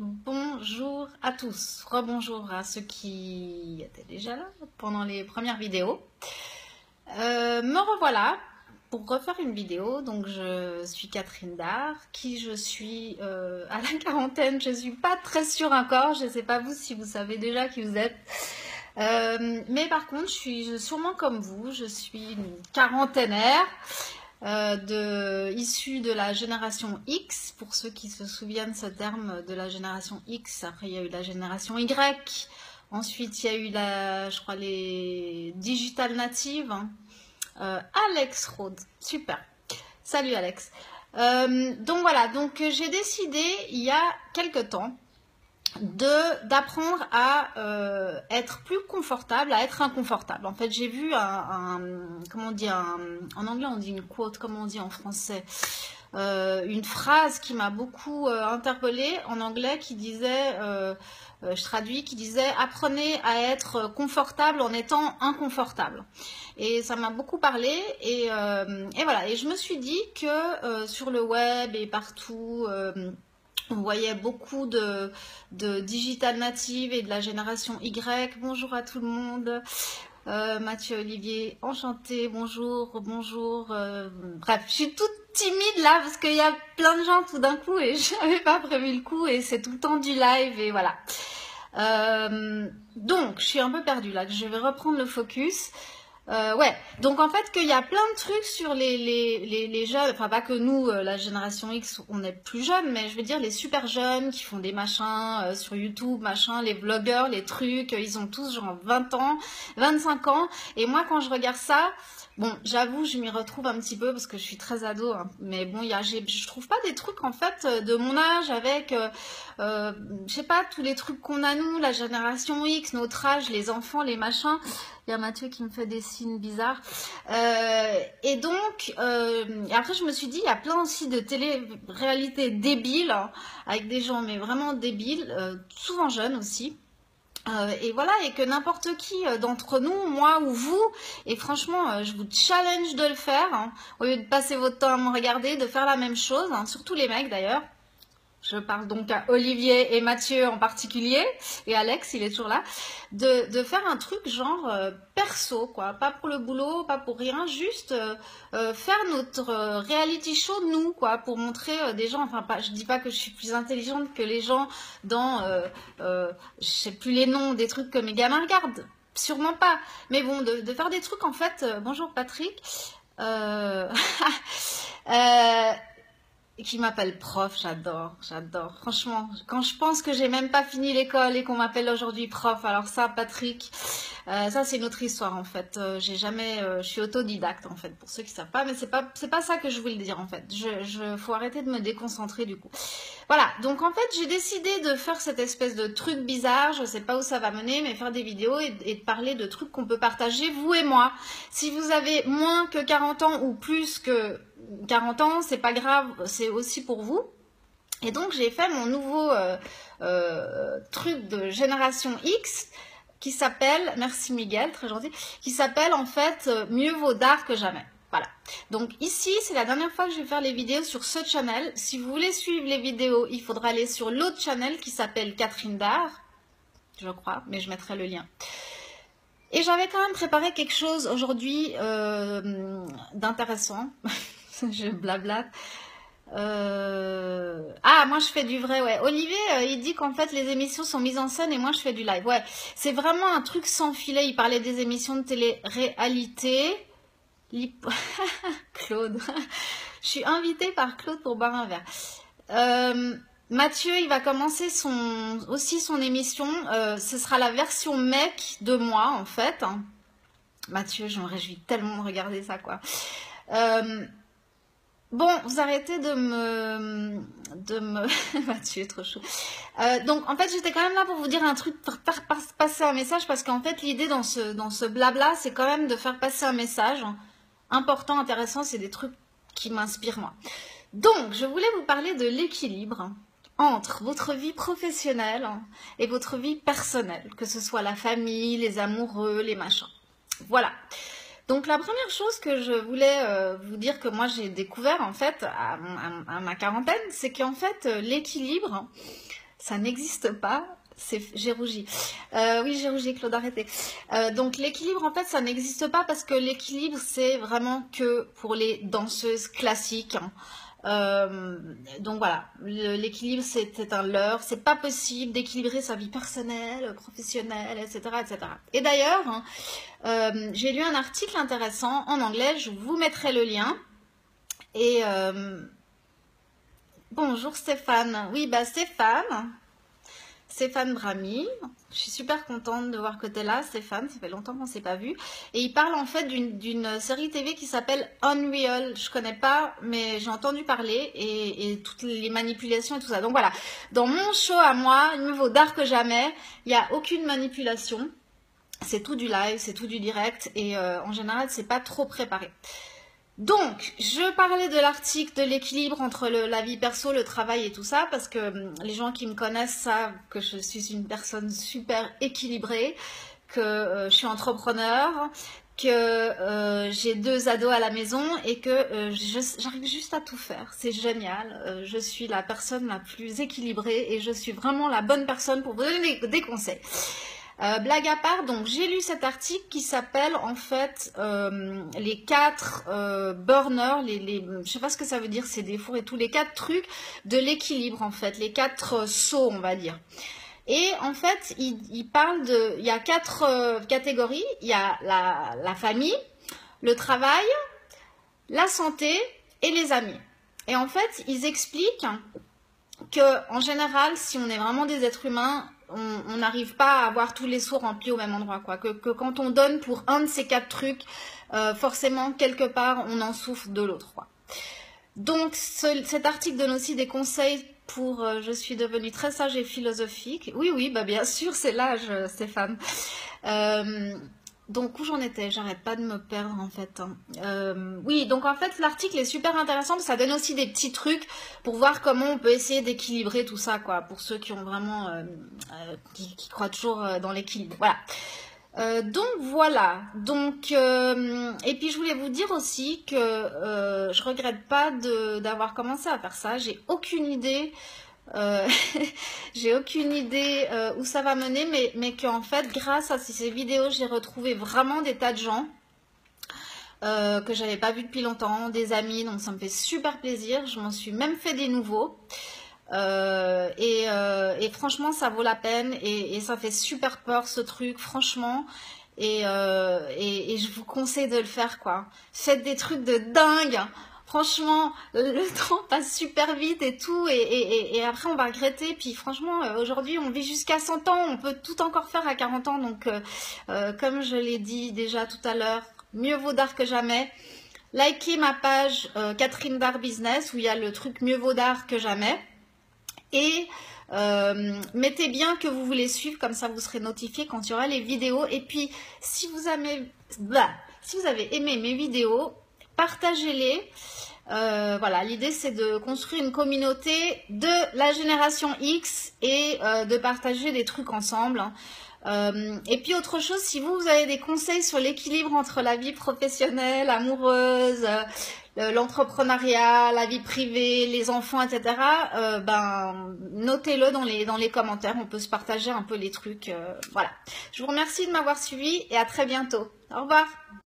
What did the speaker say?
Bonjour à tous, rebonjour à ceux qui étaient déjà là pendant les premières vidéos. Me revoilà pour refaire une vidéo. Donc je suis Catherine Dard, qui je suis à la quarantaine. Je suis pas très sûre encore, je ne sais pas vous si vous savez déjà qui vous êtes. Mais par contre, je suis sûrement comme vous, je suis une quarantenaire. Issue de la génération X, pour ceux qui se souviennent ce terme de la génération X. Après il y a eu la génération Y, ensuite il y a eu je crois les digital natives. Alex Rode, super, salut Alex. Donc voilà, donc j'ai décidé il y a quelques temps d'apprendre à être plus confortable, à être inconfortable. En fait, j'ai vu comment on dit, en anglais on dit une quote, comment on dit en français, une phrase qui m'a beaucoup interpellée en anglais qui disait, je traduis, qui disait apprenez à être confortable en étant inconfortable. Et ça m'a beaucoup parlé et voilà. Et je me suis dit que sur le web et partout, on voyait beaucoup de digital native et de la génération Y. Bonjour à tout le monde. Mathieu, Olivier, enchanté. Bonjour, bonjour. Bref, je suis toute timide là parce qu'il y a plein de gens tout d'un coup et je n'avais pas prévu le coup et c'est tout le temps du live et voilà. Donc, je suis un peu perdue là. Je vais reprendre le focus. Ouais, donc en fait qu'il y a plein de trucs sur les jeunes, enfin pas que nous, la génération X, on est plus jeunes, mais je veux dire les super jeunes qui font des machins sur YouTube, machin, les vlogueurs, les trucs, ils ont tous genre 20 ans, 25 ans, et moi quand je regarde ça, bon, j'avoue, je m'y retrouve un petit peu parce que je suis très ado, hein, mais bon, je trouve pas des trucs en fait de mon âge avec, je sais pas, tous les trucs qu'on a nous, la génération X, notre âge, les enfants, les machins. Il y a Mathieu qui me fait des signes bizarres. Et donc, après je me suis dit, il y a plein aussi de télé-réalités débiles, hein, avec des gens mais vraiment débiles, souvent jeunes aussi. Et voilà, et que n'importe qui d'entre nous, moi ou vous, et franchement, je vous challenge de le faire, hein, au lieu de passer votre temps à me regarder, de faire la même chose, hein, surtout les mecs d'ailleurs. Je parle donc à Olivier et Mathieu en particulier, et Alex, il est toujours là, de faire un truc genre perso, quoi, pas pour le boulot, pas pour rien, juste faire notre reality show nous, quoi, pour montrer des gens, enfin, je dis pas que je suis plus intelligente que les gens dans, je sais plus les noms, des trucs que mes gamins regardent, sûrement pas, mais bon, de faire des trucs en fait, bonjour Patrick, qui m'appelle prof, j'adore. Franchement, quand je pense que j'ai même pas fini l'école et qu'on m'appelle aujourd'hui prof, alors ça, Patrick, ça c'est une autre histoire en fait. Je suis autodidacte en fait, pour ceux qui savent pas, mais c'est pas ça que je voulais dire en fait. Faut arrêter de me déconcentrer du coup. Voilà, donc en fait j'ai décidé de faire cette espèce de truc bizarre, je sais pas où ça va mener, mais faire des vidéos et de parler de trucs qu'on peut partager, vous et moi. Si vous avez moins que 40 ans ou plus que 40 ans, c'est pas grave, c'est aussi pour vous. Et donc j'ai fait mon nouveau truc de génération X qui s'appelle, merci Miguel, très gentil, qui s'appelle en fait Mieux vaut Dard que jamais. Voilà. Donc ici, c'est la dernière fois que je vais faire les vidéos sur ce channel. Si vous voulez suivre les vidéos, il faudra aller sur l'autre channel qui s'appelle Catherine Dard, je crois, mais je mettrai le lien. Et j'avais quand même préparé quelque chose aujourd'hui d'intéressant. Je blablate. Ah, moi je fais du vrai, ouais. Olivier, il dit qu'en fait les émissions sont mises en scène et moi je fais du live. Ouais, c'est vraiment un truc sans filet. Il parlait des émissions de télé-réalité. Claude. Je suis invitée par Claude pour boire un verre. Mathieu, il va commencer aussi son émission. Ce sera la version mec de moi, en fait. Mathieu, je me réjouis tellement de regarder ça, quoi. Bon, vous arrêtez de me... Mathieu, trop chaud. Donc, en fait, j'étais quand même là pour vous dire un truc, pour faire passer un message, parce qu'en fait, l'idée dans ce blabla, c'est quand même de faire passer un message important, intéressant, c'est des trucs qui m'inspirent, moi. Donc, je voulais vous parler de l'équilibre entre votre vie professionnelle et votre vie personnelle, que ce soit la famille, les amoureux, les machins. Voilà. Donc la première chose que je voulais vous dire que moi j'ai découvert en fait à ma quarantaine, c'est qu'en fait l'équilibre, ça n'existe pas. J'ai rougi. Oui, j'ai rougi, Claude, arrêtez. Donc l'équilibre, en fait, ça n'existe pas parce que l'équilibre, c'est vraiment que pour les danseuses classiques. Donc voilà, l'équilibre, c'est un leurre. C'est pas possible d'équilibrer sa vie personnelle, professionnelle, etc., etc. Et d'ailleurs, j'ai lu un article intéressant en anglais. Je vous mettrai le lien. Et bonjour Stéphane. Oui, bah Stéphane Brami, je suis super contente de voir que tu es là, Stéphane, ça fait longtemps qu'on ne s'est pas vu. Et il parle en fait d'une série TV qui s'appelle Unreal, je ne connais pas, mais j'ai entendu parler, et toutes les manipulations et tout ça. Donc voilà, dans mon show à moi, il me vaut d'art que jamais, il n'y a aucune manipulation, c'est tout du live, c'est tout du direct, et en général, c'est pas trop préparé. Donc, je parlais de l'article de l'équilibre entre la vie perso, le travail et tout ça, parce que les gens qui me connaissent savent que je suis une personne super équilibrée, que je suis entrepreneur, que j'ai 2 ados à la maison et que j'arrive juste à tout faire. C'est génial. Je suis la personne la plus équilibrée et je suis vraiment la bonne personne pour vous donner des conseils. Blague à part, donc j'ai lu cet article qui s'appelle en fait les 4 burners, je sais pas ce que ça veut dire, c'est des fours et tout, les 4 trucs de l'équilibre en fait, les 4 sauts on va dire. Et en fait, il parle il y a 4 catégories, il y a la famille, le travail, la santé et les amis. Et en fait, ils expliquent que en général, si on est vraiment des êtres humains, on n'arrive pas à avoir tous les seaux remplis au même endroit, quoi. Que quand on donne pour un de ces 4 trucs, forcément, quelque part, on en souffre de l'autre, quoi. Donc, cet article donne aussi des conseils pour je suis devenue très sage et philosophique. Oui, oui, bah bien sûr, c'est l'âge, Stéphane. Donc, où j'en étais? J'arrête pas de me perdre, en fait. Oui, donc en fait, l'article est super intéressant, parce que ça donne aussi des petits trucs pour voir comment on peut essayer d'équilibrer tout ça, quoi, pour ceux qui ont vraiment, qui croient toujours dans l'équilibre. Voilà. Donc voilà, donc et puis je voulais vous dire aussi que je regrette pas d'avoir commencé à faire ça. J'ai aucune idée, j'ai aucune idée où ça va mener, mais qu'en fait grâce à ces vidéos j'ai retrouvé vraiment des tas de gens que j'avais pas vu depuis longtemps, des amis, donc ça me fait super plaisir. Je m'en suis même fait des nouveaux. Et franchement ça vaut la peine et ça fait super peur ce truc franchement et je vous conseille de le faire, quoi. Faites des trucs de dingue, franchement le temps passe super vite et tout et après on va regretter. Puis franchement aujourd'hui on vit jusqu'à 100 ans, on peut tout encore faire à 40 ans, donc comme je l'ai dit déjà tout à l'heure, mieux vaut d'art que jamais. Likez ma page Catherine Dard Business où il y a le truc mieux vaut d'art que jamais. Et mettez bien que vous voulez suivre, comme ça vous serez notifié quand il y aura les vidéos. Et puis si vous avez aimé mes vidéos, partagez-les. Voilà, l'idée c'est de construire une communauté de la génération X et de partager des trucs ensemble. Et puis autre chose, si vous avez des conseils sur l'équilibre entre la vie professionnelle, amoureuse, l'entrepreneuriat, la vie privée, les enfants, etc., ben notez-le dans les commentaires, on peut se partager un peu les trucs. Voilà. Je vous remercie de m'avoir suivi et à très bientôt. Au revoir.